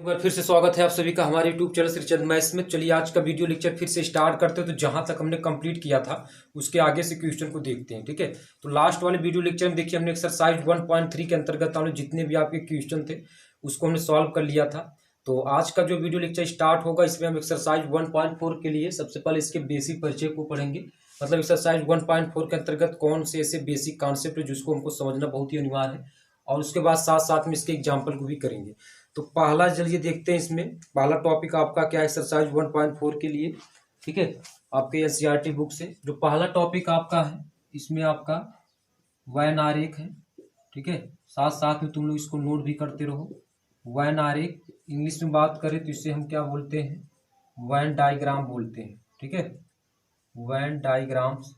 एक बार फिर से स्वागत है आप सभी का हमारे YouTube चैनल श्रीचंद मैथ्स में। चलिए आज का वीडियो लेक्चर फिर से स्टार्ट करते हैं। तो जहां तक हमने कंप्लीट किया था उसके आगे से क्वेश्चन को देखते हैं, ठीक है। तो लास्ट वाले वीडियो लेक्चर में देखिए हमने एक्सरसाइज 1.3 के अंतर्गत हमने जितने भी आपके क्वेश्चन थे उसको हमने सॉल्व कर लिया था। तो आज का जो वीडियो लेक्चर स्टार्ट होगा इसमें हम एक्सरसाइज 1.4 के लिए सबसे पहले इसके बेसिक परिचय को पढ़ेंगे। मतलब एक्सरसाइज 1.4 के अंतर्गत कौन से ऐसे बेसिक कॉन्सेप्ट है जिसको हमको समझना बहुत ही अनिवार्य है, और उसके बाद साथ साथ में इसके एग्जाम्पल को भी करेंगे। तो पहला चलिए देखते हैं, इसमें पहला टॉपिक आपका क्या है एक्सरसाइज 1.4 के लिए, ठीक है। आपके एनसीईआरटी बुक से जो पहला टॉपिक आपका है इसमें आपका वैन आरेख है, ठीक है। साथ साथ में तुम लोग इसको नोट भी करते रहो। वैन आरेख इंग्लिश में बात करें तो इसे हम क्या बोलते हैं, वैन डायग्राम बोलते हैं, ठीक है। वैन डायग्राम्स,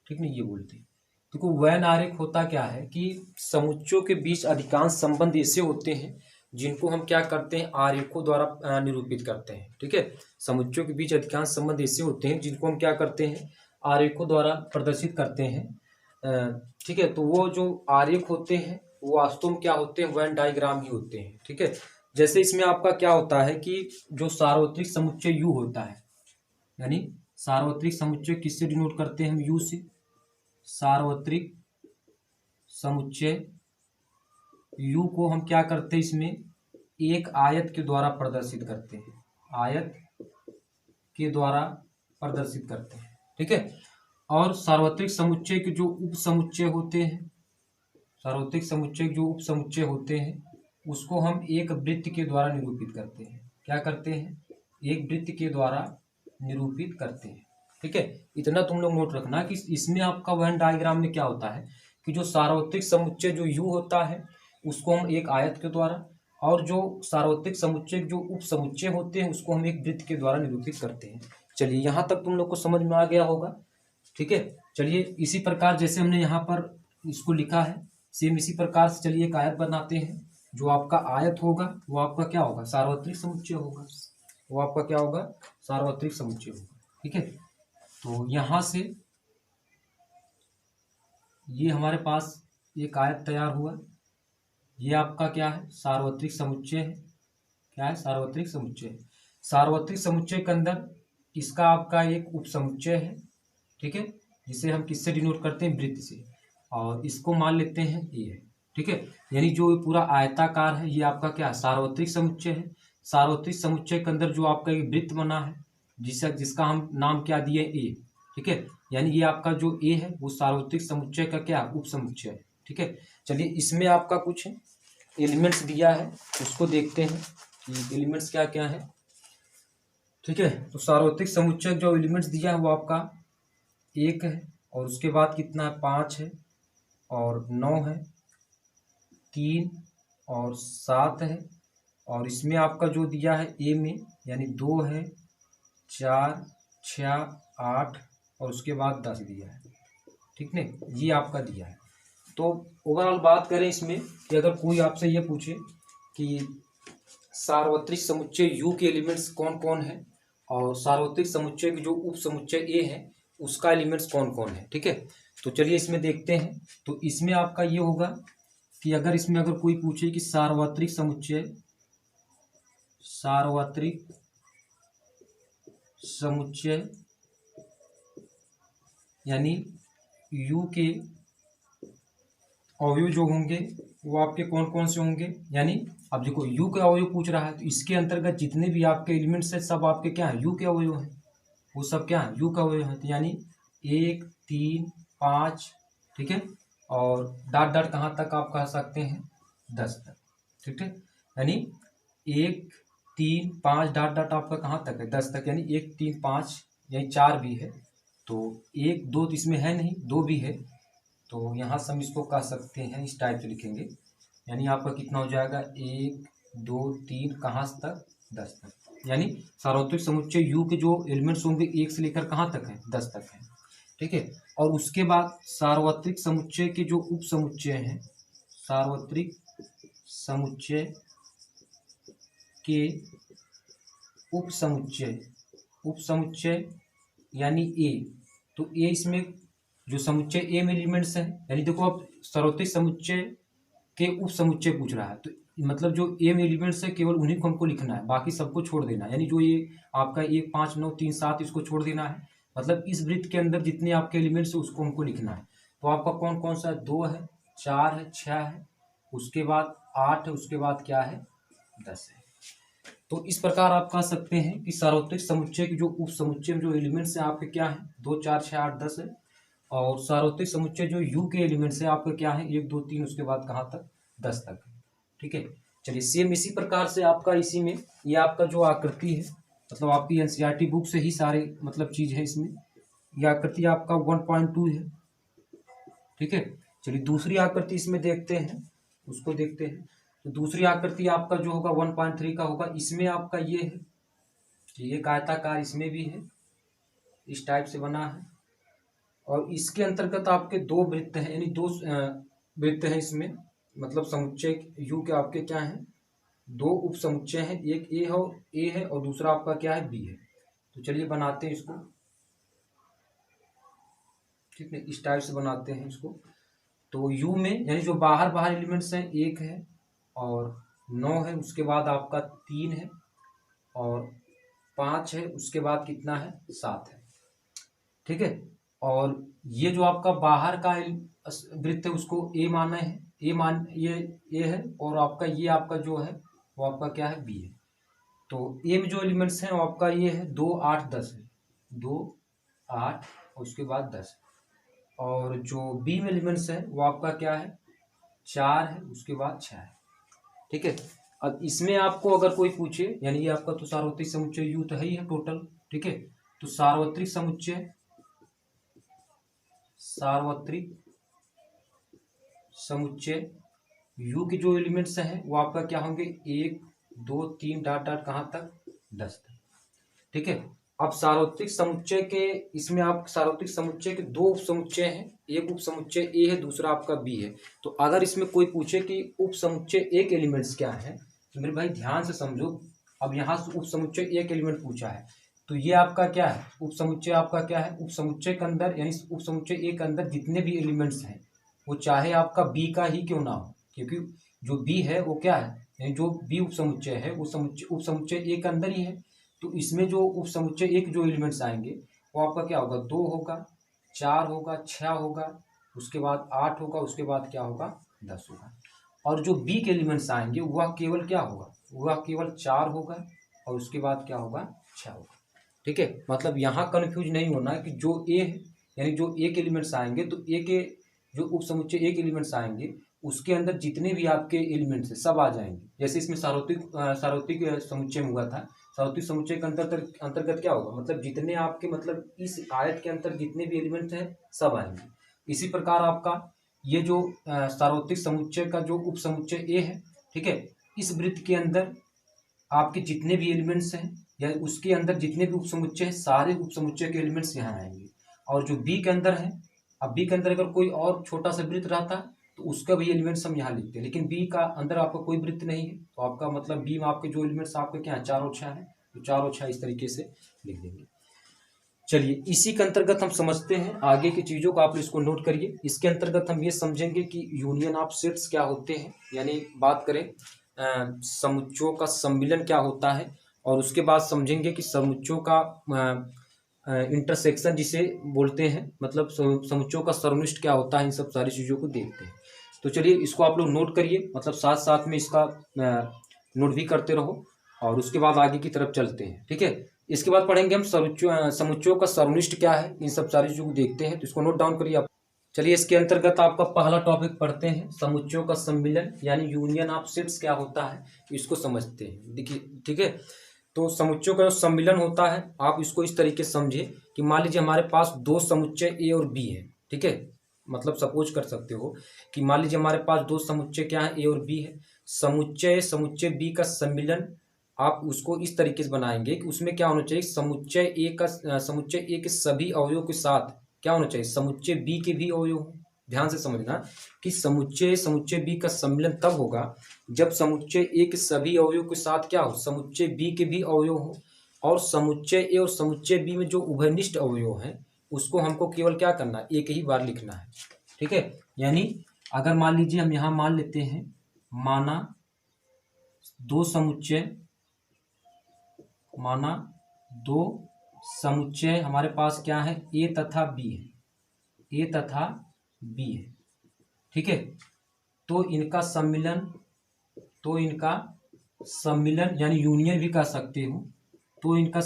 ठीक नहीं, ये बोलते हैं। देखो वैन आरेख होता क्या है कि समुच्चयों के बीच अधिकांश संबंध ऐसे होते हैं जिनको हम क्या करते हैं, आरेखों द्वारा निरूपित करते हैं, ठीक है। समुच्चयों के बीच अधिकांश संबंध ऐसे होते हैं जिनको हम क्या करते हैं, आरेखों द्वारा प्रदर्शित करते हैं, ठीक है। तो वो जो आरेख होते हैं वो वास्तव में क्या होते हैं, वैन डायग्राम ही होते हैं, ठीक है। जैसे इसमें आपका क्या होता है कि जो सार्वत्रिक समुच्चय यू होता है, यानी सार्वत्रिक समुच्चय किससे डिनोट करते हैं हम, यू से। सार्वत्रिक समुच्चय यू को हम क्या करते हैं, इसमें एक आयत के द्वारा प्रदर्शित करते हैं, आयत के द्वारा प्रदर्शित करते हैं, ठीक है। और सार्वत्रिक समुच्चय के जो उप समुच्चय होते हैं, सार्वत्रिक समुच्चय जो उप समुच्चय होते हैं उसको हम एक वृत्त के द्वारा निरूपित करते हैं। क्या करते हैं, एक वृत्त के द्वारा निरूपित करते हैं, ठीक है। इतना तुम लोग नोट रखना कि इसमें आपका वैन डायग्राम में क्या होता है कि जो सार्वत्रिक समुच्चय जो यू होता है उसको हम एक आयत के द्वारा, और जो सार्वत्रिक समुच्चय जो उप समुच्चय होते हैं उसको हम एक वृत्त के द्वारा निरूपित करते हैं। चलिए यहाँ तक तुम लोग को समझ में आ गया होगा, ठीक है। चलिए इसी प्रकार जैसे हमने यहाँ पर इसको लिखा है, सेम इसी प्रकार से चलिए एक आयत बनाते हैं। जो आपका आयत होगा वो आपका क्या होगा, सार्वत्रिक समुच्चय होगा, वो आपका क्या होगा, सार्वत्रिक समुच्चय होगा, ठीक है। तो यहाँ से ये हमारे पास एक आयत तैयार हुआ, ये आपका क्या है, सार्वत्रिक समुच्चय है। क्या है, सार्वत्रिक समुच्चय। सार्वत्रिक समुच्चय के अंदर इसका आपका एक उप समुच्चय है, ठीक है, जिसे हम किससे डिनोट करते हैं, वृत्त से, और इसको मान लेते हैं ए है, ठीक है। यानी जो पूरा आयताकार है ये आपका क्या है, सार्वत्रिक समुच्चय है। सार्वत्रिक समुच्चय के अंदर जो आपका एक वृत्त बना है जिसका हम नाम क्या दिए, ए, ठीक है। यानी ये आपका जो ए है वो सार्वत्रिक समुच्चय का क्या, उप समुच्चय है, ठीक है। चलिए इसमें आपका कुछ एलिमेंट्स दिया है उसको देखते हैं कि एलिमेंट्स क्या क्या है, ठीक है। तो सार्वत्रिक समुच्चय जो एलिमेंट्स दिया है वो आपका एक है, और उसके बाद कितना है, 5 है, और 9 है, 3 और 7 है, और इसमें आपका जो दिया है ए में यानी 2 है, 4, 6, 8 और उसके बाद 10 दिया है, ठीक नहीं, ये आपका दिया है। तो ओवरऑल बात करें इसमें कि अगर कोई आपसे ये पूछे कि सार्वत्रिक समुच्चय यू के एलिमेंट्स कौन कौन है और सार्वत्रिक समुच्चय के जो उप समुच्चय ए है उसका एलिमेंट्स कौन कौन है, ठीक है। तो चलिए इसमें देखते हैं। तो इसमें आपका ये होगा कि अगर इसमें अगर कोई पूछे कि सार्वत्रिक समुच्चय, सार्वत्रिक समुच्चय यानी यू के अवयव जो होंगे वो आपके कौन कौन से होंगे, यानी अब देखो यू के अवयव पूछ रहा है तो इसके अंतर्गत जितने भी आपके एलिमेंट्स हैं सब आपके क्या है, यू के अवयव हैं, वो सब क्या है, यू का अवयव है। तो यानी 1, 3, 5, ठीक है, और डॉट डॉट कहाँ तक आप कह सकते हैं, 10 तक, ठीक है। यानी 1, 3, 5 डॉट डॉट आपका कहाँ तक है, 10 तक, यानी 1, 3, 5 यानी 4 भी है, तो 1, 2 तो इसमें है नहीं, 2 भी है, तो यहाँ से हम इसको कह सकते हैं, इस टाइप से लिखेंगे। यानी आपका कितना हो जाएगा, 1, 2, 3 कहाँ तक, 10 तक। यानी सार्वत्रिक समुच्चय यू के जो एलिमेंट्स होंगे 1 से लेकर कहाँ तक है, 10 तक है, ठीक है। और उसके बाद सार्वत्रिक समुच्चय के जो उप समुच्चय हैं, सार्वत्रिक समुच्चय के उप समुच्चय यानी ए, तो ए इसमें जो समुच्चय ए में एलिमेंट्स है, यानी देखो अब सार्वत्रिक समुच्चय के उप समुच्चय पूछ रहा है तो मतलब जो एम एलिमेंट्स है केवल उन्हीं को हमको लिखना है, बाकी सबको छोड़ देना है। यानी जो ये आपका 1 5 9 3 7 इसको छोड़ देना है। मतलब इस वृत्त के अंदर जितने आपके एलिमेंट्स है उसको हमको लिखना है। तो आपका कौन कौन सा है, 2 है, 4 है, 6 है, उसके बाद 8 है, उसके बाद क्या है, 10 है। तो इस प्रकार आप कह सकते हैं कि सार्वत्रिक समुच्चय के जो उप समुच्चय में जो एलिमेंट्स हैं आपके क्या है, 2 4 6 8 10 है। और सार्वत्रिक समुच्चय जो यू के एलिमेंट्स है आपके क्या है, 1 2 3, उसके बाद कहाँ तक, 10 तक। ठीक है, चलिए सेम इसी प्रकार से आपका इसी में ये आपका जो आकृति है, मतलब आपकी एनसीईआरटी बुक से ही सारे मतलब चीज है इसमें। ये आकृति आपका 1.2 है। ठीक है, चलिए दूसरी आकृति इसमें देखते हैं, उसको देखते हैं। तो दूसरी आकृति आपका जो होगा 1.3 का होगा। इसमें आपका ये है, ये आयताकार इसमें भी है, इस टाइप से बना है। और इसके अंतर्गत आपके 2 वृत्त हैं, यानी 2 वृत्त हैं इसमें, मतलब समुच्चय यू के आपके क्या हैं, 2 उप समुच्चय हैं, एक ए है और दूसरा आपका क्या है, बी है। तो चलिए बनाते हैं इसको। ठीक है, इस टाइप से बनाते हैं इसको। तो यू में यानी जो बाहर एलिमेंट्स हैं 1 है और 9 है, उसके बाद आपका 3 है और 5 है, उसके बाद कितना है, 7 है। ठीक है, और ये जो आपका बाहर का वृत्त है उसको ए माना है, ये है, और आपका ये आपका जो है वो आपका क्या है, बी है। तो ए में जो एलिमेंट्स हैं वो आपका ये है 2 8 10 है, 2 8 और उसके बाद 10। और जो बी में एलिमेंट्स है वो आपका क्या है, 4 है, उसके बाद 6 है। ठीक है, अब इसमें आपको अगर कोई पूछे, यानी ये आपका तो सार्वत्रिक समुच्चय यू तो है ही है टोटल। ठीक है, तो सार्वत्रिक समुच्चय यू के जो एलिमेंट्स हैं वो आपका क्या होंगे, 1 2 3 डॉट डॉट कहाँ तक, 10 तक। ठीक है, अब सार्वत्रिक समुच्चय के इसमें आप सार्वत्रिक समुच्चय के 2 उप समुच्चय हैं, एक उप समुच्चय ए है, दूसरा आपका बी है। तो अगर इसमें कोई पूछे कि उप समुच्चय ए के एलिमेंट्स क्या है, तो मेरे भाई ध्यान से समझो। अब यहाँ से उप समुच्चय ए के एलिमेंट पूछा है, तो ये आपका क्या है, उप समुच्चय आपका क्या है, उप समुच्चय के अंदर यानी उप समुच्चय ए के अंदर जितने भी एलिमेंट्स हैं वो चाहे आपका बी का ही क्यों ना हो, क्योंकि जो बी है वो क्या है, यानी जो बी उप समुच्चय है वो उप समुच्चय ए के अंदर ही है। तो इसमें जो उप समुच्चय एक जो एलिमेंट्स आएंगे वो आपका क्या होगा, 2 होगा, 4 होगा, 6 होगा, उसके बाद 8 होगा, उसके बाद क्या होगा, 10 होगा। और जो बी के एलिमेंट्स आएंगे वह केवल क्या होगा, वह केवल 4 होगा और उसके बाद क्या होगा, 6 होगा। ठीक है, मतलब यहाँ कन्फ्यूज नहीं होना है कि जो ए है यानी जो ए के एलिमेंट्स आएंगे, तो ए के जो उप समुच्चय ए के एलिमेंट्स आएंगे उसके अंदर जितने भी आपके एलिमेंट्स हैं सब आ जाएंगे। जैसे इसमें सार्वत्रिक समुच्चय में हुआ था, सार्वत्रिक समुच्चय के अंतर्गत क्या होगा, मतलब जितने आपके मतलब इस आयत के अंदर जितने भी एलिमेंट हैं सब आएंगे। इसी प्रकार आपका ये जो सार्वत्रिक समुच्चय का जो उप समुच्चय ए है, ठीक है, इस वृत्त के अंदर आपके जितने भी एलिमेंट्स हैं या उसके अंदर जितने भी उप समुच्चय हैं सारे उप समुच्चय के एलिमेंट्स यहाँ आएंगे। और जो बी के अंदर है, अब बी के अंदर अगर कोई और छोटा सा वृत्त रहता तो उसका भी एलिमेंट्स हम यहाँ लिखते हैं, लेकिन बी का अंदर आपका कोई वृत्त नहीं है, तो आपका मतलब बी में आपके जो एलिमेंट्स आपके क्या है, 4 और 6 है, तो 4 और 6 इस तरीके से लिख देंगे। चलिए इसी के अंतर्गत हम समझते हैं आगे की चीज़ों को, आप इसको नोट करिए। इसके अंतर्गत हम ये समझेंगे कि यूनियन ऑफ सेट्स क्या होते हैं, यानी बात करें समुच्चयों का सम्मिलन क्या होता है, और उसके बाद समझेंगे कि समुच्चयों का इंटरसेक्शन जिसे बोलते हैं, मतलब समुच्चयों का सर्वनिष्ठ क्या होता है, इन सब सारी चीज़ों को देखते हैं। तो चलिए इसको आप लोग नोट करिए, मतलब साथ साथ में इसका नोट भी करते रहो और उसके बाद आगे की तरफ चलते हैं। ठीक है, इसके बाद पढ़ेंगे हम समुच्चयों का सर्वनिष्ठ क्या है, इन सब सारी चीज़ों को देखते हैं। तो इसको नोट डाउन करिए आप। चलिए इसके अंतर्गत आपका पहला टॉपिक पढ़ते हैं, समुच्चयों का सम्मिलन यानी यूनियन ऑफ सेट्स क्या होता है, इसको समझते हैं। देखिए ठीक है, तो समुच्चयों का जो सम्मिलन होता है आप इसको इस तरीके से समझिए कि मान लीजिए हमारे पास 2 समुच्चय ए और बी है। ठीक है, मतलब सपोज कर सकते हो कि मान लीजिए हमारे पास 2 समुच्चय क्या है, ए और बी है। समुच्चय बी का सम्मिलन आप उसको इस तरीके से बनाएंगे कि उसमें क्या होना चाहिए, समुच्चय ए के सभी अवयवों के साथ क्या होना चाहिए, समुच्चय बी के भी अवयव। ध्यान से समझना कि समुच्चय बी का सम्मिलन तब होगा जब समुच्चय ए के सभी अवयवों के साथ क्या हो, समुच्चय बी के भी अवयव हो। और समुच्चय ए और समुच्चय बी में जो उभयनिष्ठ अवयव हैं उसको हमको केवल क्या करना है, एक ही बार लिखना है। ठीक है, यानी अगर मान लीजिए हम यहाँ मान लेते हैं, माना दो समुच्चय माना, दो समुच्चय हमारे पास क्या है, ए तथा बी है, ए तथा बी है, ठीक है। तो इनका सम्मिलन यानी यूनियन भी कह सकते हो। तो इनका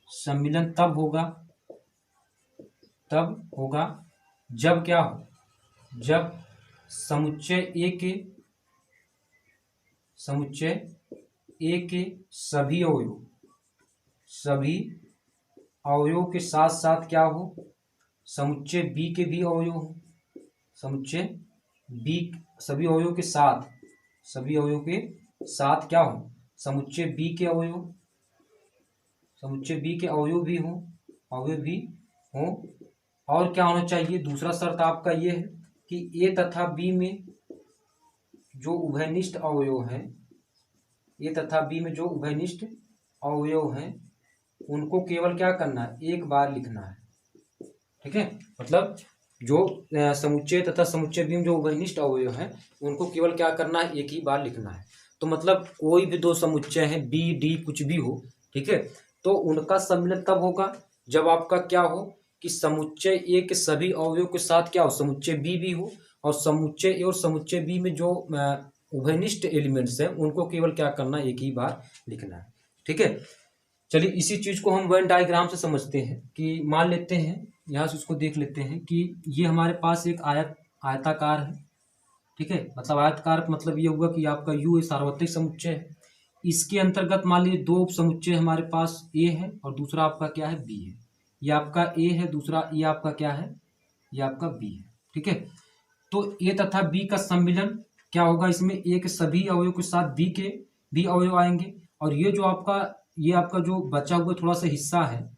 सम्मिलन तब होगा जब क्या हो, जब समुच्चय ए के सभी अवयव के साथ साथ क्या हो, समुच्चय बी के भी अवयव हो, समुच्चय बी सभी अवयव के साथ क्या हो, समुच्चय बी के अवयव भी हो। और क्या होना चाहिए, दूसरा शर्त आपका ये है कि ए तथा बी में जो उभयनिष्ठ अवयव हैं उनको केवल क्या करना है, एक बार लिखना है, ठीक है। मतलब जो समुच्चय तथा समुच्चय बी में जो उभयनिष्ठ अवयव हैं उनको केवल क्या करना है, एक ही बार लिखना है। तो मतलब कोई भी दो समुच्चय हैं, बी डी कुछ भी हो, ठीक है, तो उनका सम्मिलन तब होगा जब आपका क्या हो कि समुच्चय ए के सभी अवयवों के साथ क्या हो, समुच्चय बी भी हो, और समुच्चय ए और समुच्चय बी में जो उभयनिष्ठ एलिमेंट्स हैं उनको केवल क्या करना है, एक ही बार लिखना है, ठीक है। चलिए इसी चीज को हम वेन डायग्राम से समझते हैं कि मान लेते हैं, यहाँ से उसको देख लेते हैं कि ये हमारे पास एक आयताकार है, ठीक है। मतलब आयताकार मतलब ये हुआ कि आपका यू सार्वत्रिक समुच्चय है। इसके अंतर्गत मान लीजिए दो उप समुच्चय हमारे पास ए है और दूसरा आपका क्या है, बी है। ये आपका ए है, दूसरा ये आपका क्या है, ये आपका बी है, ठीक है। तो ए तथा बी का सम्मिलन क्या होगा, इसमें ए के सभी अवयव के साथ बी के भी अवयव आएंगे, और ये आपका जो बचा हुआ थोड़ा सा हिस्सा है,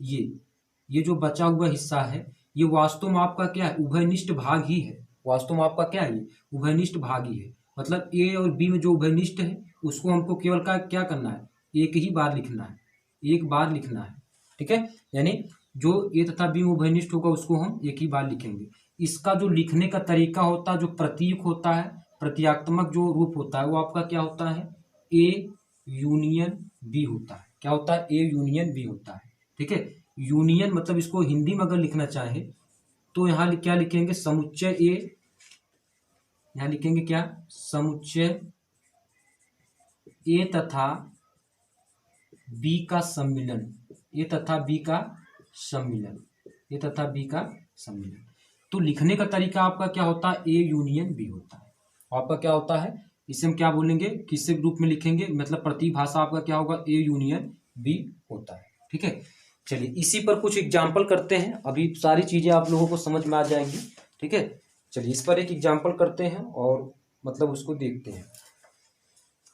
ये जो बचा हुआ हिस्सा है ये वास्तव में आपका क्या है, उभयनिष्ठ भाग ही है। वास्तव में आपका क्या है, उभयनिष्ठ भाग ही है। मतलब ए और बी में जो उभयनिष्ठ है उसको हमको केवल क्या करना है, एक ही बार लिखना है, एक बार लिखना है, ठीक है। यानी जो ए तथा बी में उभयनिष्ठ होगा उसको हम एक ही बार लिखेंगे। इसका जो लिखने का तरीका होता है, जो प्रतीक होता है, प्रतीकात्मक जो रूप होता है वो आपका क्या होता है, ए यूनियन बी होता है। क्या होता है, ए यूनियन बी होता है, ठीक है। यूनियन मतलब इसको हिंदी में अगर लिखना चाहे तो यहाँ क्या लिखेंगे, समुच्चय ए, यहाँ लिखेंगे क्या, समुच्चय ए तथा बी का सम्मिलन, ए तथा बी का सम्मिलन। तो लिखने का तरीका आपका क्या होता है, ए यूनियन बी होता है। आपका क्या होता है, इसे हम क्या बोलेंगे, किससे रूप में लिखेंगे, मतलब प्रतिभाषा आपका क्या होगा, ए यूनियन बी होता है, ठीक है। चलिए इसी पर कुछ एग्जाम्पल करते हैं, अभी सारी चीजें आप लोगों को समझ में आ जाएंगी, ठीक है। चलिए इस पर एक एग्जाम्पल करते हैं और मतलब उसको देखते हैं।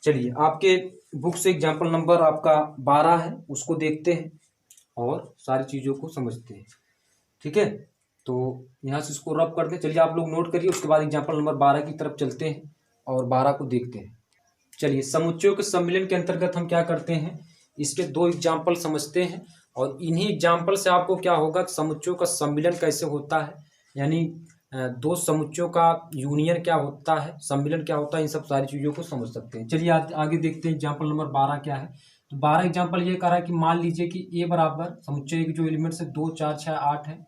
चलिए आपके बुक से एग्जाम्पल नंबर आपका 12 है, उसको देखते हैं और सारी चीज़ों को समझते हैं, ठीक है। तो यहाँ से इसको रब करते हैं। चलिए आप लोग नोट करिए, उसके बाद एग्जाम्पल नंबर 12 की तरफ चलते हैं और 12 को देखते हैं। चलिए समुच्चयों के सम्मिलन के अंतर्गत हम क्या करते हैं, इसके दो एग्जाम्पल समझते हैं और इन्हीं एग्जाम्पल से आपको क्या होगा, समुच्चयों का सम्मिलन कैसे होता है, यानी दो समुच्चयों का यूनियन क्या होता है, सम्मिलन क्या होता है, इन सब सारी चीज़ों को समझ सकते हैं। चलिए आगे देखते हैं एग्जाम्पल नंबर 12 क्या है। तो 12 एग्जाम्पल ये कह रहा है कि मान लीजिए कि ए बराबर समुच्चय के जो एलिमेंट्स है 2 4 6 8 है,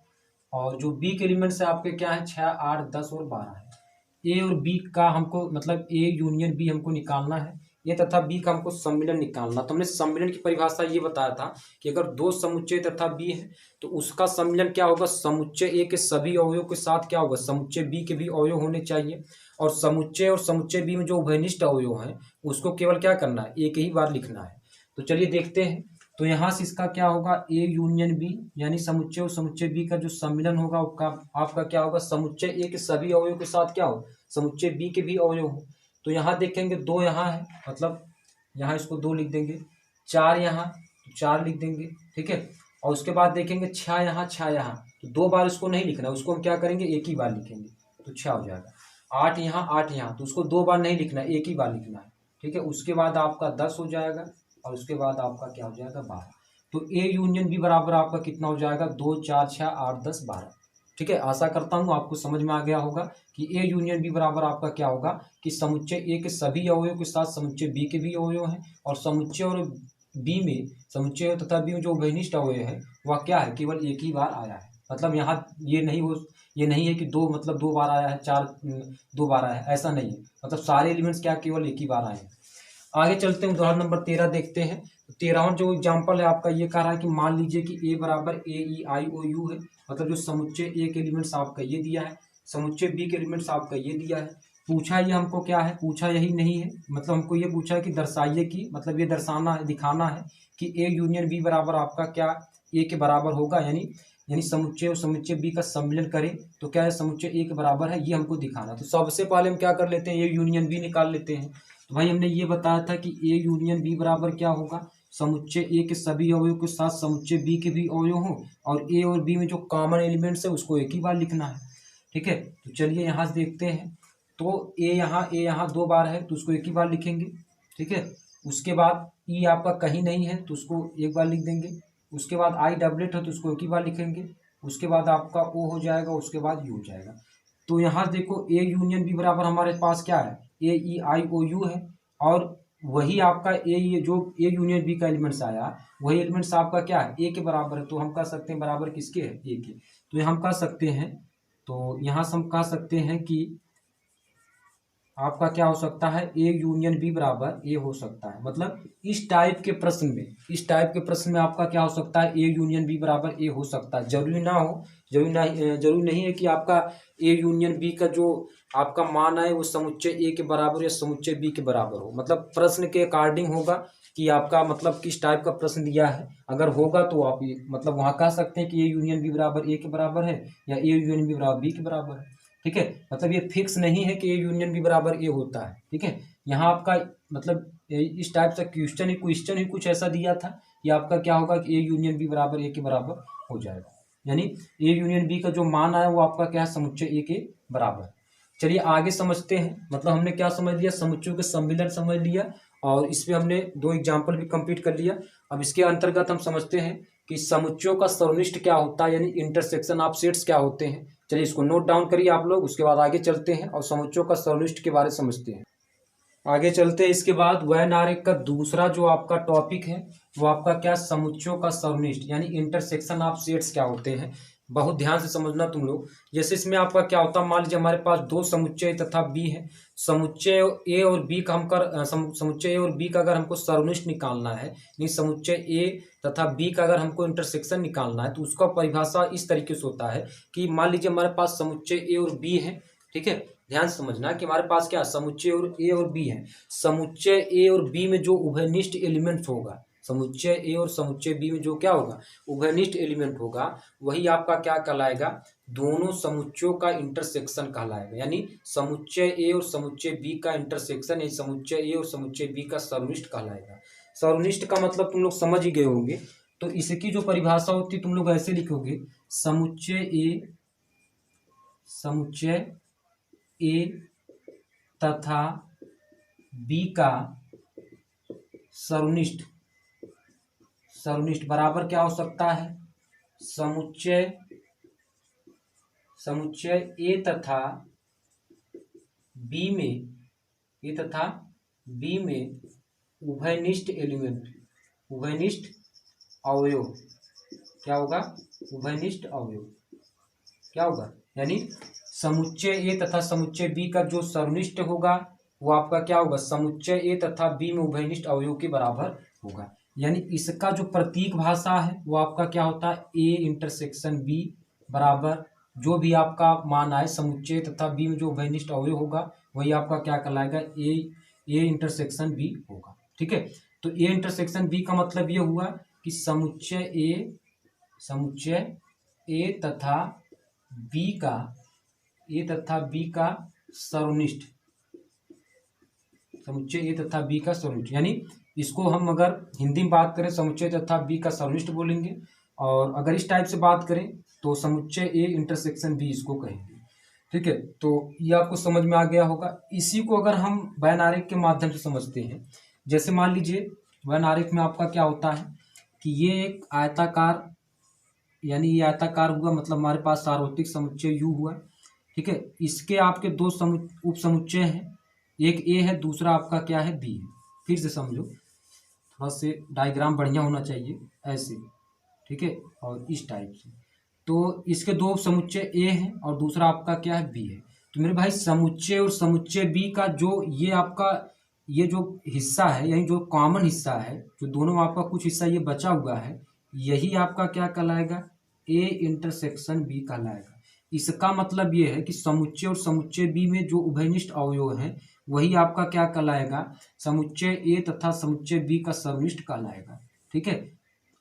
और जो बी के एलिमेंट्स है आपके क्या है, 6 8 10 और 12 है। ए और बी का हमको मतलब ए यूनियन बी हमको निकालना है, ये तथा बी का हमको सम्मिलन निकालना। तो हमने सम्मिलन की परिभाषा ये बताया था कि अगर दो समुच्चय तथा बी है तो उसका सम्मिलन क्या होगा, समुच्चय ए के सभी अवयवों के साथ क्या होगा, समुच्चय बी के भी अवयव होने चाहिए, और समुच्चय बी में जो उभयनिष्ठ अवयव हैं उसको केवल क्या करना है, एक ही बार लिखना है। तो चलिए देखते हैं। तो यहाँ से इसका क्या होगा, ए यूनियन बी, यानी समुच्चय और समुच्चय बी का जो सम्मिलन होगा आपका क्या होगा, समुच्चय ए के सभी अवयवों के साथ क्या हो, समुच्चय बी के भी अवयव हो। तो यहाँ देखेंगे 2 यहाँ है, मतलब यहाँ इसको 2 लिख देंगे, 4 यहाँ तो 4 लिख देंगे, ठीक है। और उसके बाद देखेंगे 6 यहाँ 6 यहाँ, तो 2 बार इसको नहीं लिखना, उसको हम क्या करेंगे, एक ही बार लिखेंगे, तो 6 हो जाएगा। 8 यहाँ 8 यहाँ, तो उसको 2 बार नहीं लिखना है, एक ही बार लिखना है, ठीक है। उसके बाद आपका 10 हो जाएगा और उसके बाद आपका क्या हो जाएगा, 12। तो ए यूनियन बी बराबर आपका कितना हो जाएगा, 2 4 6 8 10 12। ठीक है, आशा करता हूँ आपको समझ में आ गया होगा कि ए यूनियन बी बराबर आपका क्या होगा कि समुच्चय ए के सभी अवयवों के साथ समुच्चय बी के भी अवयव हैं, और समुच्चय और बी में समुच्चय तथा बी में जो उभयनिष्ठ अवयव है वह क्या है, केवल एक ही बार आया है। मतलब यहाँ ये नहीं है कि दो मतलब 2 बार आया है, 2 बार आया है, ऐसा नहीं है। मतलब सारे एलिमेंट्स क्या केवल एक ही बार आए हैं। आगे चलते हैं, उदाहरण नंबर 13 देखते हैं। 13वां जो एग्जाम्पल है आपका ये कह रहा है कि मान लीजिए कि ए बराबर AEIOU है। मतलब जो समुच्चय ए के एलिमेंट्स आपका ये दिया है, समुच्चय बी के एलिमेंट्स आपका ये दिया है। पूछा ये हमको क्या है, पूछा यही नहीं है, मतलब हमको ये पूछा है कि दर्शाइए कि, मतलब ये दर्शाना है, दिखाना है कि ए यूनियन बी बराबर आपका क्या ए के बराबर होगा, यानी समुच्चय और समुच्चय बी का सम्मिलन करें तो क्या है, समुच्चय ए के बराबर है, ये हमको दिखाना। तो सबसे पहले हम क्या कर लेते हैं, ए यूनियन बी निकाल लेते हैं। तो भाई हमने ये बताया था कि ए यूनियन बी बराबर क्या होगा, समुच्चय ए के सभी अवयवों के साथ समुच्चय बी के भी अवयव हों, और ए और बी में जो कॉमन एलिमेंट्स है उसको एक ही बार लिखना है। ठीक है, तो चलिए यहाँ से देखते हैं। तो ए यहाँ 2 बार है तो उसको एक ही बार लिखेंगे। ठीक है, उसके बाद ई आपका कहीं नहीं है तो उसको एक बार लिख देंगे। उसके बाद आई डबलेट है तो उसको एक ही बार लिखेंगे। उसके बाद आपका ओ हो जाएगा, उसके बाद यू हो जाएगा। तो यहाँ देखो ए यूनियन बी बराबर हमारे पास क्या है, AEIOU है, और वही आपका ये जो ए यूनियन बी का एलिमेंट्स आया वही एलिमेंट्स आपका क्या है, ए के बराबर है। तो हम कह सकते हैं बराबर किसके है, ए के। तो हम कह सकते हैं, तो यहाँ से हम कह सकते हैं कि आपका क्या हो सकता है, ए यूनियन बी बराबर ए हो सकता है। मतलब इस टाइप के प्रश्न में आपका क्या हो सकता है, ए यूनियन बी बराबर ए हो सकता है। जरूरी ना हो, जरूरी नहीं है कि आपका ए यूनियन बी का जो आपका मान है वो समुच्चय ए के बराबर या समुच्चय बी के बराबर हो। मतलब प्रश्न के अकॉर्डिंग होगा कि आपका मतलब किस टाइप का प्रश्न दिया है। अगर होगा तो आप मतलब वहाँ कह सकते हैं कि ए यूनियन बी बराबर ए के बराबर है या ए यूनियन बी बराबर बी के बराबर है। ठीक है, मतलब ये फिक्स नहीं है कि ए यूनियन बी बराबर ए होता है। ठीक है, यहाँ आपका मतलब इस टाइप से क्वेश्चन ही कुछ ऐसा दिया था कि आपका क्या होगा कि ए यूनियन बी बराबर ए के बराबर हो जाएगा। यानी ए यूनियन बी का जो मान आया वो आपका क्या है, समुच्चय ए के बराबर। चलिए आगे समझते हैं। मतलब हमने क्या समझ लिया, समुच्चयों के सम्मिलन समझ लिया, और इसमें हमने 2 एग्जाम्पल भी कंप्लीट कर लिया। अब इसके अंतर्गत हम समझते हैं कि समुच्चयों का सर्वनिष्ठ क्या होता है, यानी इंटरसेक्शन ऑफ सेट्स क्या होते हैं। चलिए इसको नोट डाउन करिए आप लोग, उसके बाद आगे चलते हैं और समुच्चयों का सर्वनिष्ठ के बारे में समझते हैं। आगे चलते हैं। इसके बाद वेन आरेख का दूसरा जो आपका टॉपिक है वो आपका क्या, समुच्चयों का सर्वनिष्ठ यानी इंटरसेक्शन ऑफ सेट्स क्या होते हैं। बहुत ध्यान से समझना तुम लोग। जैसे इसमें आपका क्या होता है, मान लीजिए हमारे पास 2 समुच्चय तथा बी है। समुच्चय ए और बी का समुच्चय ए और बी का अगर हमको सर्वनिष्ठ निकालना है, यानी समुच्चय ए तथा बी का अगर हमको इंटरसेक्शन निकालना है, तो उसका परिभाषा इस तरीके से होता है कि मान लीजिए हमारे पास समुच्चय ए और बी है। ठीक है, ध्यान से समझना कि हमारे पास क्या समुच्चय और ए और बी है। समुच्चय ए और बी में जो उभयनिष्ठ एलिमेंट होगा, समुच्चय ए और समुच्चय बी में जो क्या होगा, उभयनिष्ठ एलिमेंट होगा, वही आपका क्या कहलाएगा, दोनों समुच्चयों का इंटरसेक्शन कहलाएगा। यानी समुच्चय ए और समुच्चय बी का इंटरसेक्शन, यानी समुच्चय ए और समुच्चय बी का सर्वनिष्ठ कहलाएगा। सर्वनिष्ठ का मतलब तुम लोग समझ ही गए होंगे। तो इसकी जो परिभाषा होती है तुम लोग ऐसे लिखोगे, समुच्चय ए तथा बी का सर्वनिष्ठ बराबर क्या हो सकता है, समुच्चय ए तथा बी में उभयनिष्ठ अवयव क्या होगा, उभयनिष्ठ अवयव क्या होगा, यानी समुच्चय ए तथा समुच्चय बी का जो सर्वनिष्ठ होगा वो आपका क्या होगा, समुच्चय ए तथा बी में उभयनिष्ठ अवयव के बराबर होगा। यानी इसका जो प्रतीक भाषा है वो आपका क्या होता है, ए इंटरसेक्शन बी बराबर जो भी आपका मान आए समुच्चय तथा बी में जो उभयनिष्ठ अवयव होगा वही आपका क्या कहलाएगा, ए इंटरसेक्शन बी होगा। ठीक है, तो ए इंटरसेक्शन बी का मतलब ये हुआ कि समुच्चय ए तथा बी का सर्वनिष्ठ, समुच्चय ए तथा बी का सर्वनिष्ठ, यानी इसको हम अगर हिंदी में बात करें समुच्चय तथा बी का सर्वनिष्ठ बोलेंगे, और अगर इस टाइप से बात करें तो समुच्चय ए इंटरसेक्शन बी इसको कहेंगे। ठीक है, तो ये आपको समझ में आ गया होगा। इसी को अगर हम वेन आरेख के माध्यम से समझते हैं, जैसे मान लीजिए वेन आरेख में आपका क्या होता है कि ये एक आयताकार यानी ये आयताकार हुआ, मतलब हमारे पास सार्वत्रिक समुच्चय U हुआ। ठीक है, इसके आपके दो उप समुच्चय हैं, एक A है, दूसरा आपका क्या है, B है। फिर से समझो, थोड़ा से डायग्राम बढ़िया होना चाहिए ऐसे, ठीक है, और इस टाइप से। तो इसके दो समुच्चय A हैं और दूसरा आपका क्या है, B है। तो मेरे भाई समुच्चय और समुच्चय B का जो ये आपका ये जो हिस्सा है, यानी जो कॉमन हिस्सा है, जो दोनों आपका कुछ हिस्सा ये बचा हुआ है, यही आपका क्या कहलाएगा, A इंटरसेक्शन B कहलाएगा। इसका मतलब ये है कि समुच्चय और समुच्चय B में जो उभयनिष्ठ अवयव है वही आपका क्या कहलाएगा, समुच्चय A तथा समुच्चय B का समनिष्ठ कहलाएगा। ठीक है,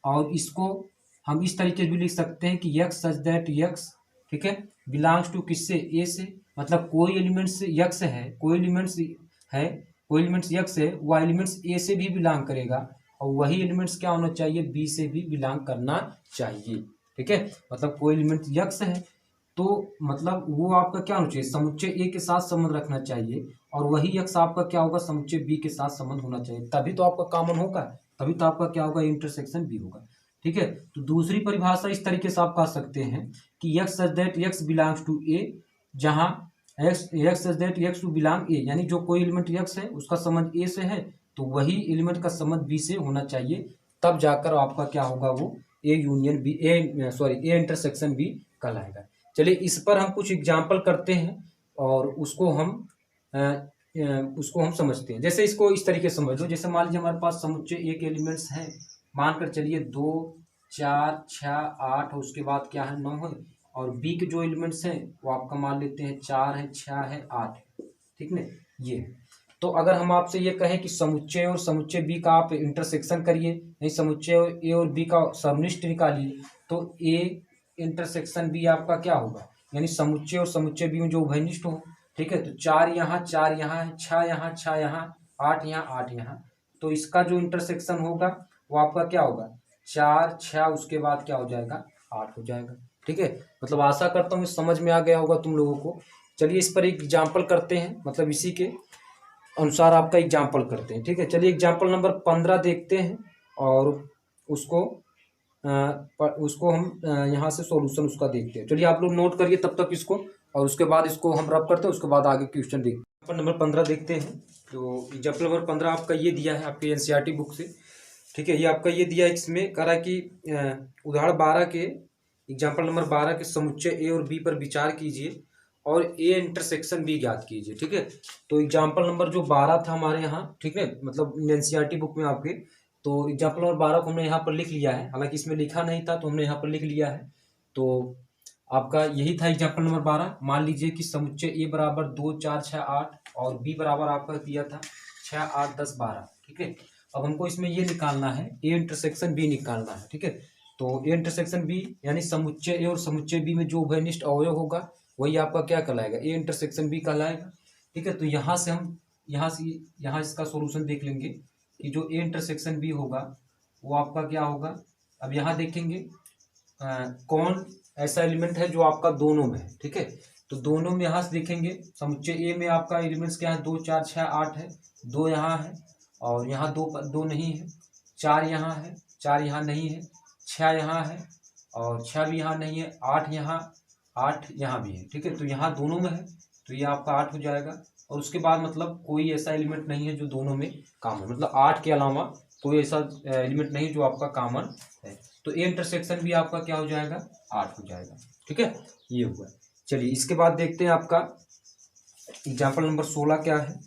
और इसको हम इस तरीके से भी लिख सकते हैं कि यक्स सच दैट यक्स, ठीक है, बिलोंग्स टू किससे, ए से, मतलब कोई एलिमेंट्स यक्स है, कोई एलिमेंट्स है, कोई एलिमेंट्स यक्स है, वह एलिमेंट्स ए से भी बिलोंग करेगा, और वही एलिमेंट्स क्या होना चाहिए, बी से भी बिलोंग करना चाहिए। ठीक है, मतलब कोई एलिमेंट यक्स है तो मतलब वो आपका क्या होना चाहिए, समुच्चय ए के साथ संबंध रखना चाहिए, और वही यक्स आपका क्या होगा, समुच्चय बी के साथ संबंध होना चाहिए, तभी तो आपका कॉमन होगा, तभी तो आपका क्या होगा, इंटरसेक्शन बी होगा। ठीक है, तो दूसरी परिभाषा इस तरीके से आप कह सकते हैं कि x such that x belongs to A, जहां x such that x to belong A, यानी जो कोई एलिमेंट यक्स है उसका संबंध ए से है, तो वही एलिमेंट का संबंध बी से होना चाहिए, तब जाकर आपका क्या होगा, वो A union B, A intersection B कहलाएगा। चलिए इस पर हम कुछ एग्जाम्पल करते हैं और उसको हम समझते हैं। जैसे इसको इस तरीके से समझ लो, जैसे मान लीजिए हमारे पास समुच्चय एक एलिमेंट्स है, मानकर चलिए 2 4 6 8, उसके बाद क्या है, 9 है, और बी के जो एलिमेंट्स हैं वो आपका मान लेते हैं 4 है, 6 है, 8 है। ठीक है, ये तो अगर हम आपसे ये कहें कि समुच्चय और समुच्चय बी का आप इंटरसेक्शन करिए, नहीं समुच्चय ए और बी का समनिष्ठ निकालिए, तो ए इंटरसेक्शन बी आपका क्या होगा, यानी समुच्चय और समुच्चय बी में जो उभयनिष्ठ हो। ठीक है, तो 4 यहाँ 4 यहाँ है, 6 यहाँ 6 यहाँ, 8 यहाँ 8 यहाँ, तो इसका जो इंटरसेक्शन होगा वो आपका क्या होगा, 4 6, उसके बाद क्या हो जाएगा, 8 हो जाएगा। ठीक है, मतलब आशा करता हूँ समझ में आ गया होगा तुम लोगों को। चलिए इस पर एक एग्जाम्पल करते हैं, मतलब इसी के अनुसार आपका एग्जाम्पल करते हैं। ठीक है, चलिए एग्जाम्पल नंबर 15 देखते हैं और उसको हम यहाँ से सॉल्यूशन उसका देखते हैं। चलिए आप लोग नोट करिए तब तक इसको, और उसके बाद इसको हम रब करते हैं, उसके बाद आगे क्वेश्चन देखते हैं। एग्जाम्पल नंबर 15 देखते हैं। तो एग्जाम्पल नंबर 15 आपका ये दिया है आपके एनसीईआरटी बुक से। ठीक है, ये आपका ये दिया है, इसमें कह रहा है कि उदाहरण 12 के एग्जाम्पल नंबर 12 के समुच्चय ए और बी पर विचार कीजिए और ए इंटरसेक्शन बी ज्ञात कीजिए। ठीक है, तो एग्जाम्पल नंबर जो 12 था हमारे यहाँ, ठीक है, मतलब एनसीईआरटी बुक में आपके, तो एग्जाम्पल नंबर 12 को हमने यहाँ पर लिख लिया है, हालांकि इसमें लिखा नहीं था तो हमने यहाँ पर लिख लिया है। तो आपका यही था एग्जाम्पल नंबर 12। मान लीजिए कि समुच्चय ए बराबर 2 4 6 8 और बी बराबर आपका दिया था 6 8 10 12। ठीक है, अब हमको इसमें ये निकालना है, ए इंटरसेक्शन बी निकालना है। ठीक है, तो ए इंटरसेक्शन बी यानी समुच्चय ए और समुच्चय बी में जो उभयनिष्ठ अवयव होगा वही आपका क्या कहलाएगा, ए इंटरसेक्शन बी कहलाएगा। ठीक है, तो यहाँ से हम यहाँ इसका सोल्यूशन देख लेंगे कि जो ए इंटरसेक्शन बी होगा वो आपका क्या होगा। अब यहाँ देखेंगे कौन ऐसा एलिमेंट है जो आपका दोनों में है। ठीक है, तो दोनों में यहाँ से देखेंगे, समुच्चय ए में आपका एलिमेंट्स क्या है, 2 4 6 8 है, 2 यहाँ है और यहाँ 2 नहीं है, 4 यहाँ है, 4 यहाँ नहीं है, 6 यहाँ है और 6 भी यहाँ नहीं है, 8 यहाँ भी है। ठीक है, तो यहाँ दोनों में है तो ये आपका 8 हो जाएगा, और उसके बाद मतलब कोई ऐसा एलिमेंट नहीं है जो दोनों में कॉमन, मतलब 8 के अलावा कोई ऐसा एलिमेंट नहीं जो आपका कॉमन है, तो ए इंटरसेक्शन भी आपका क्या हो जाएगा, 8 हो जाएगा। ठीक है, ये हुआ। चलिए इसके बाद देखते हैं आपका एग्जाम्पल नंबर 16 क्या है।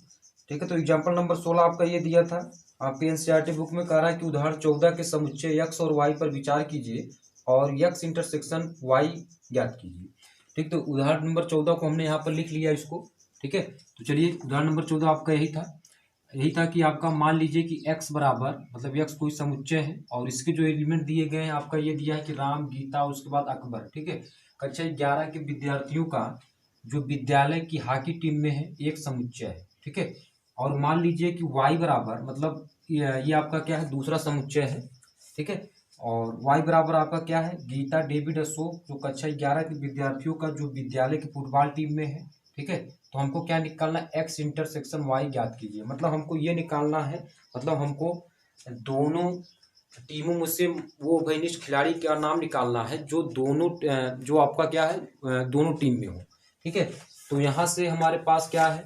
ठीक है, तो एग्जाम्पल नंबर 16 आपका ये दिया था आपके एनसीईआरटी बुक में, कह रहा है कि उदाहरण 14 के समुच्चय यक्स और वाई पर विचार कीजिए और यक्स इंटरसेक्शन वाई ज्ञात कीजिए। ठीक, तो उदाहरण नंबर 14 को हमने यहाँ पर लिख लिया इसको। ठीक है, तो चलिए उदाहरण नंबर 14 आपका यही था कि आपका मान लीजिए कि x बराबर, मतलब x कोई समुच्चय है और इसके जो एलिमेंट दिए गए हैं आपका ये दिया है कि राम, गीता, उसके बाद अकबर। ठीक है, कक्षा 11 के विद्यार्थियों का जो विद्यालय की हॉकी टीम में है एक समुच्चय है। ठीक है, और मान लीजिए कि y बराबर, मतलब ये आपका क्या है, दूसरा समुच्चय है। ठीक है, और y बराबर आपका क्या है, गीता, डेविड, अशोक, जो कक्षा 11 के विद्यार्थियों का जो विद्यालय की फुटबॉल टीम में है। ठीक है, तो हमको क्या निकालना है, एक्स इंटरसेक्शन वाई ज्ञात कीजिए, मतलब हमको ये निकालना है, मतलब हमको दोनों टीमों में से वो उभयनिष्ठ खिलाड़ी का नाम निकालना है जो दोनों जो आपका क्या है दोनों टीम में हो। ठीक है, तो यहाँ से हमारे पास क्या है,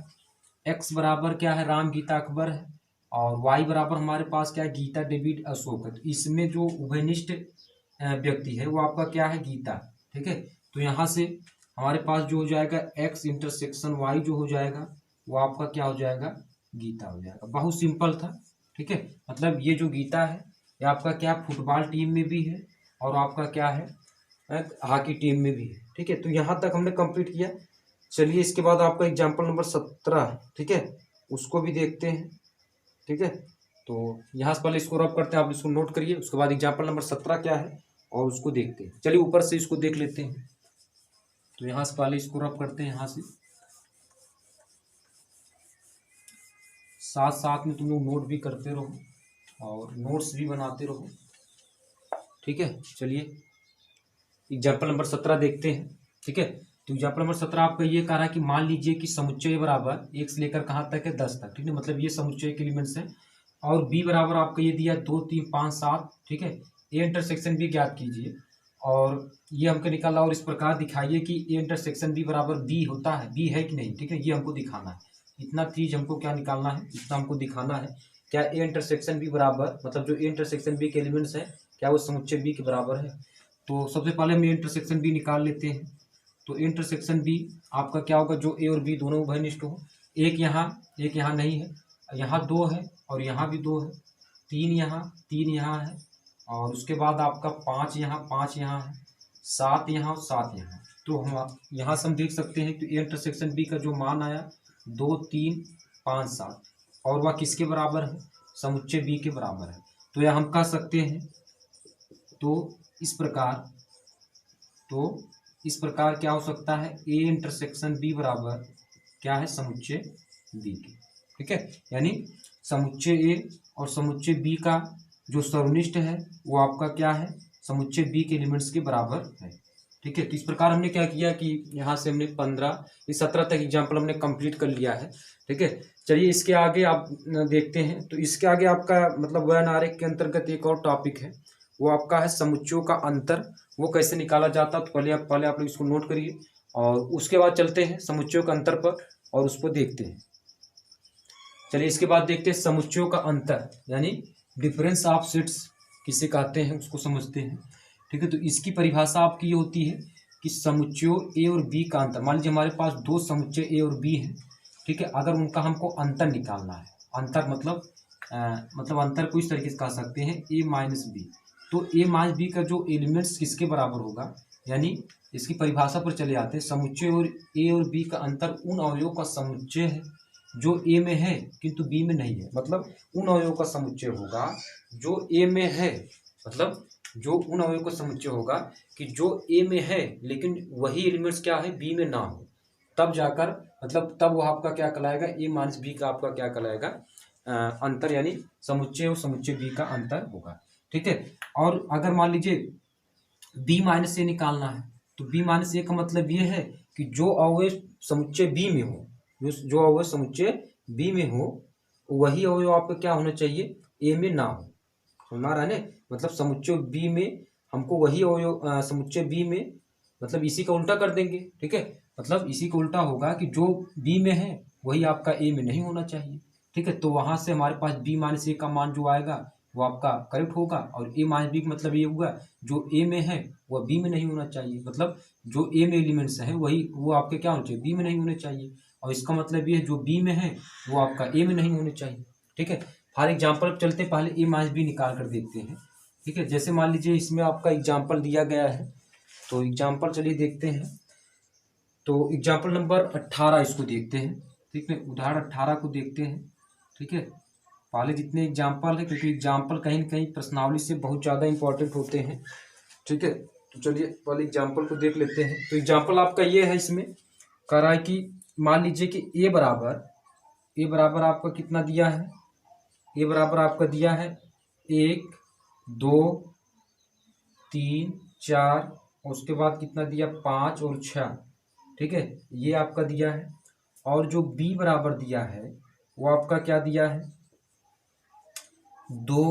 एक्स बराबर क्या है, राम गीता अकबर है, और वाई बराबर हमारे पास क्या है, गीता डेविड अशोक है। तो इसमें जो उभयनिष्ठ व्यक्ति है वो आपका क्या है, गीता। ठीक है, तो यहाँ से हमारे पास जो हो जाएगा एक्स इंटरसेक्शन वाई जो हो जाएगा वो आपका क्या हो जाएगा, गीता हो जाएगा। बहुत सिंपल था। ठीक है, मतलब ये जो गीता है ये आपका क्या फुटबॉल टीम में भी है और आपका क्या है हॉकी टीम में भी है। ठीक है, तो यहाँ तक हमने कंप्लीट किया। चलिए इसके बाद आपका एग्जाम्पल नंबर 17, ठीक है, उसको भी देखते हैं। ठीक है, तो यहाँ से पहले इसको रब करते हैं, आप इसको नोट करिए, उसके बाद एग्जाम्पल नंबर 17 क्या है और उसको देखते हैं। चलिए ऊपर से इसको देख लेते हैं। तो यहाँ से पहले इसको रब करते हैं, यहाँ से साथ साथ में तुम लोग नोट भी करते रहो और नोट्स भी बनाते रहो। ठीक है, चलिए एग्जाम्पल नंबर 17 देखते हैं। ठीक है, तो एग्जाम्पल नंबर 17 आपका ये कह रहा है कि मान लीजिए कि समुच्चय बराबर 1 से लेकर कहाँ तक है, 10 तक। ठीक है, मतलब ये समुच्चय के एलिमेंट्स हैं। और बी बराबर आपका ये दिया 2 3 5 7। ठीक है, ए इंटरसेक्शन भी ज्ञात कीजिए और ये हमको निकाला, और इस प्रकार दिखाइए कि ए इंटरसेक्शन बी बराबर बी होता है, बी है कि नहीं। ठीक है, ये हमको दिखाना है। इतना चीज हमको क्या निकालना है, इतना हमको दिखाना है। क्या ए इंटरसेक्शन बी बराबर, मतलब जो ए इंटरसेक्शन बी के एलिमेंट्स हैं क्या वो समुच्चय बी के बराबर है। तो सबसे पहले हम इंटरसेक्शन बी निकाल लेते हैं। तो इंटरसेक्शन बी आपका क्या होगा, जो ए और बी दोनों उभयनिष्ठ हो। एक यहाँ नहीं है, यहाँ 2 है और यहाँ भी 2 है, 3 यहाँ है, और उसके बाद आपका 5 यहाँ है, 7 यहाँ और 7 यहाँ। तो हम यहाँ से हम देख सकते हैं कि ए इंटरसेक्शन बी का जो मान आया 2 3 5 7, और वह किसके बराबर है, समुच्चय बी के बराबर है। तो यह हम कह सकते हैं, तो इस प्रकार क्या हो सकता है, ए इंटरसेक्शन बी बराबर क्या है, समुच्चय बी के। ठीक है, यानी समुच्चय ए और समुच्चय बी का जो सर्वनिष्ठ है वो आपका क्या है, समुच्चय बी के एलिमेंट्स के बराबर है। ठीक है, तो इस प्रकार हमने क्या किया कि यहाँ से हमने 17 तक एग्जाम्पल हमने कंप्लीट कर लिया है। ठीक है, चलिए इसके आगे आप देखते हैं। तो इसके आगे आपका मतलब वैन आरेख के अंतर्गत एक और टॉपिक है, वो आपका है समुच्चयों का अंतर। वो कैसे निकाला जाता है, तो पहले आप लोग इसको नोट करिए और उसके बाद चलते हैं समुच्चयों का अंतर पर और उसको देखते हैं। चलिए इसके बाद देखते हैं समुच्चयों का अंतर, यानी डिफरेंस ऑफ सेट्स किसे कहते हैं उसको समझते हैं। ठीक है, तो इसकी परिभाषा आपकी ये होती है कि समुच्चयों ए और बी का अंतर। मान लीजिए हमारे पास 2 समुच्चय ए और बी हैं। ठीक है, अगर उनका हमको अंतर निकालना है, अंतर मतलब अंतर को इस तरीके से कह सकते हैं ए माइनस बी। तो ए माइनस बी का जो एलिमेंट्स किसके बराबर होगा, यानी इसकी परिभाषा पर चले आते हैं। समुच्चय और ए और बी का अंतर उन अवयवों का समुच्चय है जो ए में है किंतु बी में नहीं है। मतलब उन अवयवों का समुच्चय होगा जो ए में है, मतलब जो उन अवयवों का समुच्चय होगा कि जो ए में है लेकिन वही एलिमेंट्स क्या है, बी में ना हो, तब जाकर मतलब तब वह आपका क्या कहलाएगा, ए माइनस बी का आपका क्या कहलाएगा, अंतर, यानी समुच्चय और समुच्चय बी का अंतर होगा। ठीक है, और अगर मान लीजिए बी माइनस ए निकालना है, तो बी माइनस ए का मतलब ये है कि जो अवयव समुच्चय बी में हो, जो अवयव समुच्चय बी में हो वही अवयव आपका क्या होना चाहिए, ए में ना हो। हमारा है ना, मतलब समुच्चय बी में हमको वही अवयव समुच्चय बी में, मतलब इसी का उल्टा कर देंगे। ठीक है, मतलब इसी का उल्टा होगा कि जो बी में है वही आपका ए में नहीं होना चाहिए। ठीक है, तो वहां से हमारे पास बी माइनस ए का मान जो आएगा वो आपका करेक्ट होगा, और ए माइनस बी का मतलब ये होगा जो ए में है वह बी में नहीं होना चाहिए। मतलब जो ए में एलिमेंट्स हैं वही वो आपके क्या होने चाहिए, बी में नहीं होने चाहिए, और इसका मतलब ये है जो बी में है वो आपका ए में नहीं होने चाहिए। ठीक है, फॉर एग्जाम्पल चलते पहले ए माइनस बी निकाल कर देखते हैं। ठीक है, जैसे मान लीजिए इसमें आपका एग्जाम्पल दिया गया है, तो एग्जाम्पल चलिए देखते हैं। तो एग्जाम्पल नंबर 18 इसको देखते हैं। ठीक है, उदाहरण 18 को देखते हैं। ठीक है, पहले जितने एग्जाम्पल है, क्योंकि एग्जाम्पल कहीं न कहीं प्रश्नावली से बहुत ज़्यादा इंपॉर्टेंट होते हैं। ठीक है, तो चलिए पहले एग्जाम्पल को देख लेते हैं। तो एग्जाम्पल आपका ये है, इसमें कह रहा है कि मान लीजिए कि ए बराबर आपका कितना दिया है, ए बराबर आपका दिया है 1 2 3 4, उसके बाद कितना दिया 5 और 6। ठीक है, ये आपका दिया है, और जो बी बराबर दिया है वो आपका क्या दिया है 2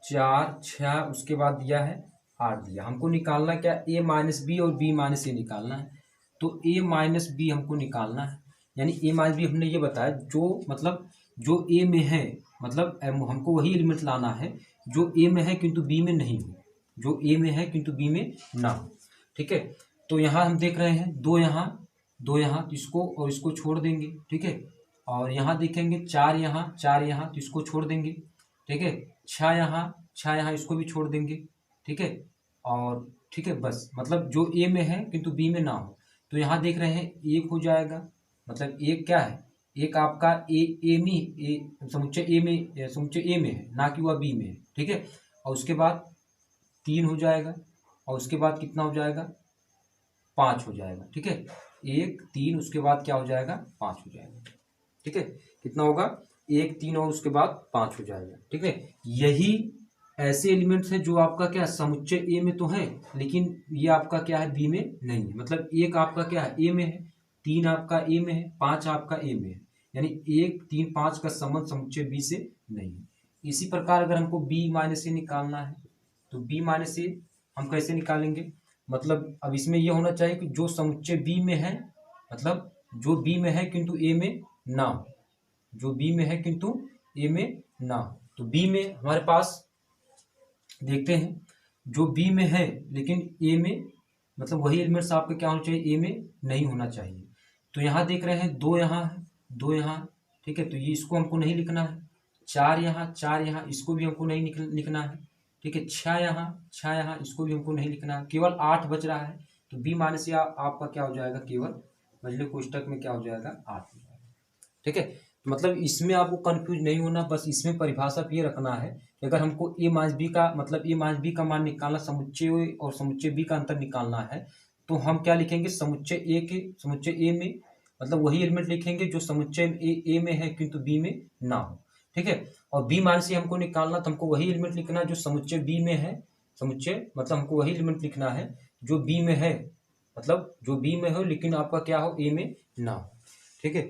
4 6 उसके बाद दिया है 8 दिया। हमको निकालना क्या, a माइनस बी और b माइनस ए निकालना है। तो a माइनस बी हमको निकालना है, यानी a माइनस बी हमने ये बताया जो मतलब जो a में है, मतलब हमको वही एलिमेंट लाना है जो a में है किंतु b में नहीं हो, जो a में है किंतु b में ना हो। ठीक है, तो यहाँ हम देख रहे हैं दो यहाँ तो इसको और इसको छोड़ देंगे। ठीक है, और यहाँ देखेंगे 4 यहाँ तो इसको छोड़ देंगे। ठीक है, 6 यहाँ इसको भी छोड़ देंगे। ठीक है, और ठीक है बस, मतलब जो ए में है किंतु बी में ना हो। तो यहाँ देख रहे हैं एक हो जाएगा, मतलब एक क्या है, एक आपका ए में समुच्चय ए में है, ना कि वह बी में है। ठीक है, और उसके बाद 3 हो जाएगा, और उसके बाद कितना हो जाएगा, 5 हो जाएगा। ठीक है, 1 3 उसके बाद क्या हो जाएगा, 5 हो जाएगा। ठीक है, कितना होगा, 1 3 और उसके बाद 5 हो जाएगा। ठीक है, यही ऐसे एलिमेंट्स हैं जो आपका क्या समुच्चय ए में तो है, लेकिन ये आपका क्या है, बी में नहीं है। मतलब एक आपका क्या है, ए में है, 3 आपका ए में है, 5 आपका ए में है, यानी 1 3 5 का संबंध समुच्चय बी से नहीं है। इसी प्रकार अगर हमको बी माइनस ए निकालना है तो बी माइनस ए हम कैसे निकालेंगे, मतलब अब इसमें यह होना चाहिए कि जो समुच्चय बी में है, मतलब जो बी में है किंतु ए में ना हो, जो बी में है किंतु ए में ना हो। तो बी में हमारे पास देखते हैं, जो बी में है लेकिन ए में, मतलब वही एलिमेंट्स आपके क्या होना चाहिए, ए में नहीं होना चाहिए। तो यहाँ देख रहे हैं 2 यहाँ है, 2 यहाँ। ठीक है, तो ये इसको हमको नहीं लिखना है। 4 यहाँ इसको भी हमको नहीं लिखना है। ठीक है, 6 यहाँ इसको भी हमको नहीं लिखना है। केवल 8 बच रहा है, तो बी माइनस या आपका क्या हो जाएगा, केवल मझले कोष्टक में क्या हो जाएगा, 8 हो जाएगा। ठीक है, तो मतलब इसमें आपको कंफ्यूज नहीं होना, बस इसमें परिभाषा ये रखना है कि अगर हमको ए माइनस बी का मतलब ए माइनस बी का मान निकालना, समुच्चय और समुच्चय बी का अंतर निकालना है, तो हम क्या लिखेंगे, समुच्चय ए में मतलब वही एलिमेंट लिखेंगे जो समुच्चय ए में है किंतु बी में ना हो। ठीक है, और बी माइनस ए हमको निकालना, तो हमको वही एलिमेंट लिखना जो समुच्चय बी में है, समुच्चय मतलब हमको वही एलिमेंट लिखना है जो बी में है, मतलब जो बी में हो लेकिन आपका क्या हो, ए में ना हो। ठीक है,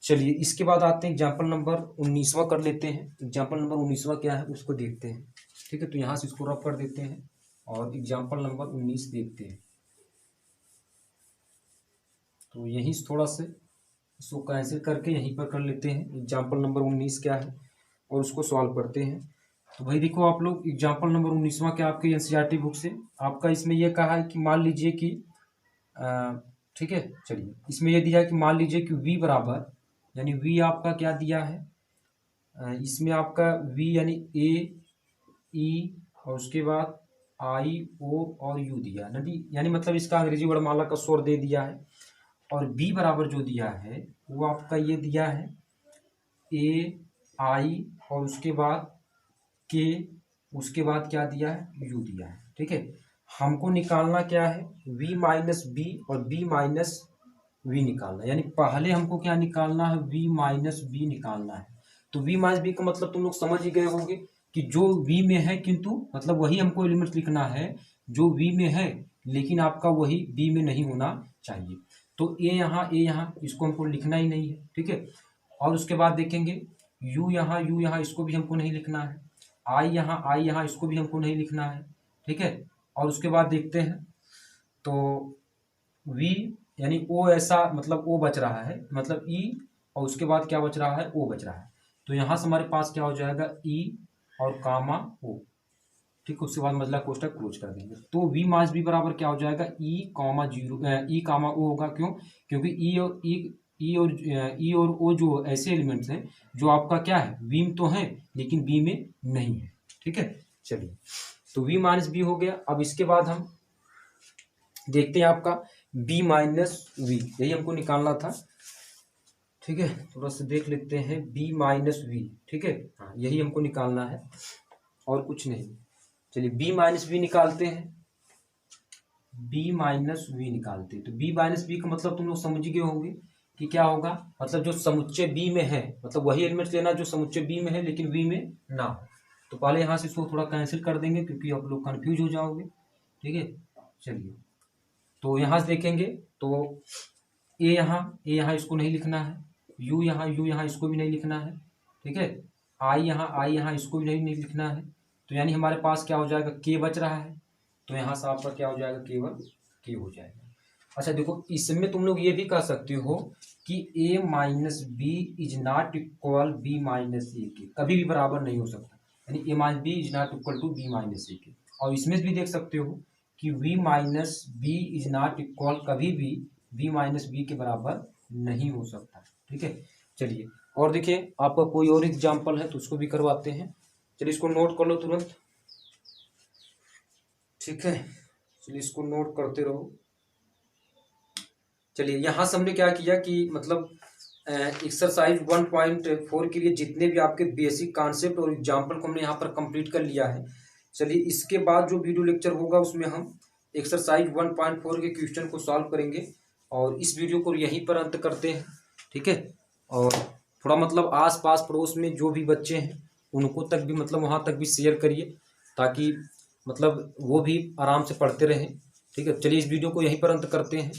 चलिए इसके बाद आते हैं एग्जाम्पल नंबर 19वां कर लेते हैं। एग्जाम्पल नंबर 19वां क्या है उसको देखते हैं। ठीक है, तो यहाँ से इसको रफ कर देते हैं और एग्जाम्पल नंबर 19 देखते हैं। तो यहीं से थोड़ा से इसको कैंसिल करके यहीं पर कर लेते हैं। एग्जाम्पल नंबर 19 क्या है और उसको सॉल्व करते हैं। तो भाई देखो आप लोग, एग्जाम्पल नंबर 19वां क्या आपके एनसीईआरटी बुक से आपका इसमें यह कहा है कि मान लीजिए कि ठीक है, चलिए इसमें यह दिया है कि मान लीजिए कि v बराबर, यानी v आपका क्या दिया है, इसमें आपका v यानी a e और उसके बाद i o और u दिया है, यानी मतलब इसका अंग्रेजी वर्णमाला का स्वर दे दिया है। और b बराबर जो दिया है वो आपका ये दिया है a i और उसके बाद k, उसके बाद क्या दिया है, u दिया है। ठीक है, हमको निकालना क्या है, v माइनस बी और b माइनस वी निकालना है, यानी पहले हमको क्या निकालना है, v माइनस बी निकालना है। तो v माइनस बी का मतलब तुम लोग समझ ही गए होंगे कि जो v में है किंतु मतलब वही हमको एलिमेंट लिखना है जो v में है लेकिन आपका वही b में नहीं होना चाहिए। तो a यहाँ इसको हमको लिखना ही नहीं है। ठीक है, और उसके बाद देखेंगे u यहाँ इसको भी हमको नहीं लिखना है, i यहाँ इसको भी हमको नहीं लिखना है। ठीक है, और उसके बाद देखते हैं तो v यानी ओ ऐसा मतलब ओ बच रहा है, मतलब ई और उसके बाद क्या बच रहा है, ओ बच रहा है। तो यहाँ से हमारे पास क्या हो जाएगा, ई और कामा ओ। ठीक है, उसके बाद मजला कोष्टक क्लोज कर देंगे। तो v माइनस बी बराबर क्या हो जाएगा, ई कामा जीरो, ई कामा ओ होगा। क्यों, क्योंकि ई और ओ जो ऐसे एलिमेंट्स हैं जो आपका क्या है, v में तो है लेकिन b में नहीं है। ठीक है, चलिए तो v माइनस बी हो गया। अब इसके बाद हम देखते हैं आपका b माइनस वी, यही हमको निकालना था। ठीक है, थोड़ा सा देख लेते हैं b माइनस वी। ठीक है, हाँ यही हमको निकालना है और कुछ नहीं। चलिए b माइनस वी निकालते हैं, b माइनस वी निकालते हैं। तो b माइनस वी का मतलब तुम लोग समझ गए होंगे कि क्या होगा, मतलब जो समुच्चय b में है, मतलब वही एलिमेंट लेना जो समुच्चय b में है लेकिन v में ना हो। तो पहले यहाँ से इसको थोड़ा कैंसिल कर देंगे क्योंकि आप लोग कन्फ्यूज हो जाओगे। ठीक है, चलिए तो यहाँ से देखेंगे तो ए यहाँ इसको नहीं लिखना है, यू यहाँ इसको भी नहीं लिखना है। ठीक है, आई यहाँ इसको भी नहीं लिखना है। तो यानी हमारे पास क्या हो जाएगा, के बच रहा है, तो यहाँ से आपका क्या हो जाएगा, केवल के हो जाएगा। अच्छा देखो, इसमें तुम लोग ये भी कह सकते हो कि a minus B is not equal B minus A के, कभी भी बराबर नहीं हो सकता, यानी a minus B is not equal to B minus A के। और इसमें भी देख सकते हो कि v minus B is not equal, कभी भी v माइनस बी के बराबर नहीं हो सकता। ठीक है, चलिए और देखिए आपका कोई और एग्जाम्पल है तो उसको भी करवाते हैं। चलिए इसको नोट कर लो तुरंत। ठीक है, चलिए इसको नोट करते रहो। चलिए यहाँ से हमने क्या किया कि मतलब एक्सरसाइज 1.4 के लिए जितने भी आपके बेसिक कॉन्सेप्ट और एग्जाम्पल को हमने यहाँ पर कंप्लीट कर लिया है। चलिए इसके बाद जो वीडियो लेक्चर होगा उसमें हम एक्सरसाइज 1.4 के क्वेश्चन को सॉल्व करेंगे और इस वीडियो को यहीं पर अंत करते हैं। ठीक है, और थोड़ा मतलब आस पास पड़ोस में जो भी बच्चे हैं उनको तक भी मतलब वहाँ तक भी शेयर करिए, ताकि मतलब वो भी आराम से पढ़ते रहें। ठीक है, चलिए इस वीडियो को यहीं पर अंत करते हैं।